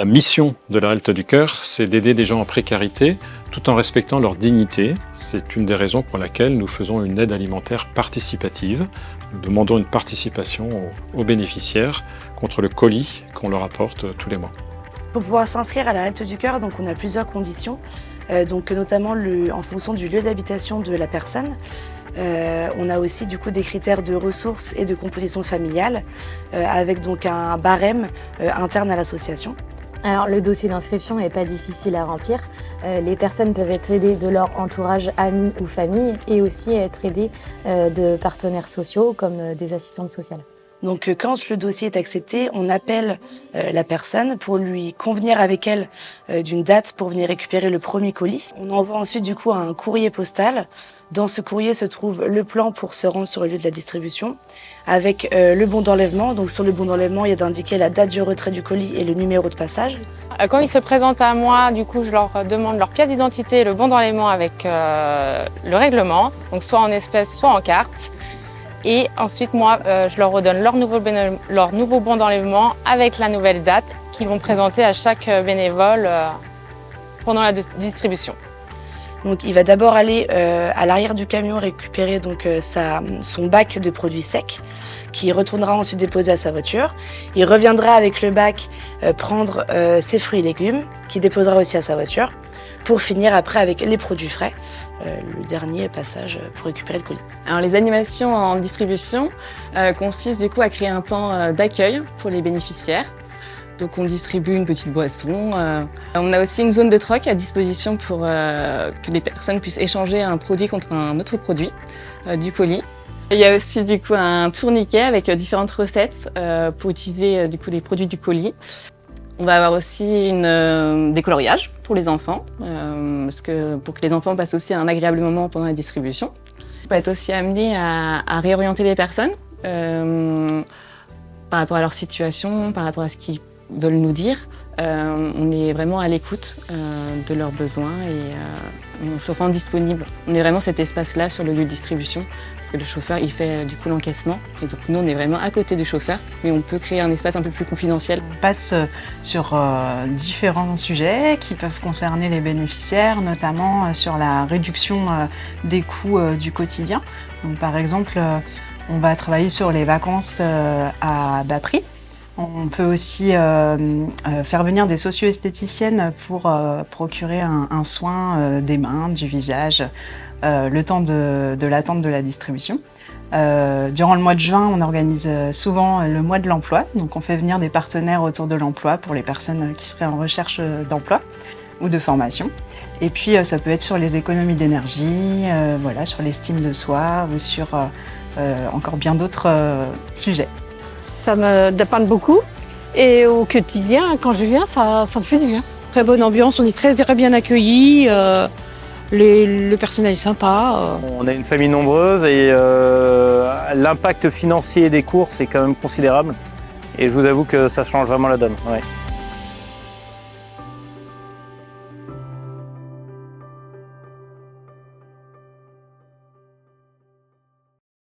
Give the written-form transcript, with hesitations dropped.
La mission de la Halte du Cœur, c'est d'aider des gens en précarité tout en respectant leur dignité. C'est une des raisons pour laquelle nous faisons une aide alimentaire participative. Nous demandons une participation aux bénéficiaires contre le colis qu'on leur apporte tous les mois. Pour pouvoir s'inscrire à la Halte du Cœur, donc on a plusieurs conditions, notamment en fonction du lieu d'habitation de la personne. On a aussi du coup des critères de ressources et de composition familiale, avec donc un barème interne à l'association. Alors le dossier d'inscription n'est pas difficile à remplir. Les personnes peuvent être aidées de leur entourage, amis ou famille, et aussi être aidées de partenaires sociaux comme des assistantes sociales. Donc quand le dossier est accepté, on appelle la personne pour lui convenir avec elle d'une date pour venir récupérer le premier colis. On envoie ensuite du coup un courrier postal. Dans ce courrier se trouve le plan pour se rendre sur le lieu de la distribution, avec le bon d'enlèvement. Donc sur le bon d'enlèvement, il y a d'indiquer la date du retrait du colis et le numéro de passage. Quand ils se présentent à moi, du coup, je leur demande leur pièce d'identité et le bon d'enlèvement avec le règlement, donc soit en espèces, soit en carte. Et ensuite, moi, je leur redonne leur nouveau bon d'enlèvement avec la nouvelle date qu'ils vont présenter à chaque bénévole pendant la distribution. Donc, il va d'abord aller à l'arrière du camion récupérer donc, son bac de produits secs qu'il retournera ensuite déposer à sa voiture. Il reviendra avec le bac prendre ses fruits et légumes qu'il déposera aussi à sa voiture pour finir après avec les produits frais, le dernier passage pour récupérer le colis. Alors les animations en distribution consistent du coup à créer un temps d'accueil pour les bénéficiaires. Donc on distribue une petite boisson. On a aussi une zone de troc à disposition pour que les personnes puissent échanger un produit contre un autre produit du colis. Il y a aussi du coup un tourniquet avec différentes recettes pour utiliser du coup les produits du colis. On va avoir aussi des coloriages pour les enfants, pour que les enfants passent aussi un agréable moment pendant la distribution. On peut être aussi amené à réorienter les personnes par rapport à leur situation, par rapport à ce qu'ils veulent nous dire. On est vraiment à l'écoute de leurs besoins et on se rend disponible. On est vraiment cet espace-là sur le lieu de distribution parce que le chauffeur il fait du coup l'encaissement et donc nous on est vraiment à côté du chauffeur mais on peut créer un espace un peu plus confidentiel. On passe sur différents sujets qui peuvent concerner les bénéficiaires, notamment sur la réduction des coûts du quotidien. Donc, par exemple, on va travailler sur les vacances à bas prix. On peut aussi faire venir des socio-esthéticiennes pour procurer un soin des mains, du visage, le temps de l'attente de la distribution. Durant le mois de juin, on organise souvent le mois de l'emploi. Donc on fait venir des partenaires autour de l'emploi pour les personnes qui seraient en recherche d'emploi ou de formation. Et puis ça peut être sur les économies d'énergie, voilà, sur l'estime de soi ou sur encore bien d'autres sujets. Ça me dépanne beaucoup et au quotidien, quand je viens, ça me fait du bien. Très bonne ambiance, on est très bien accueillis, le personnel est sympa. On a une famille nombreuse et l'impact financier des courses est quand même considérable et je vous avoue que ça change vraiment la donne. Ouais.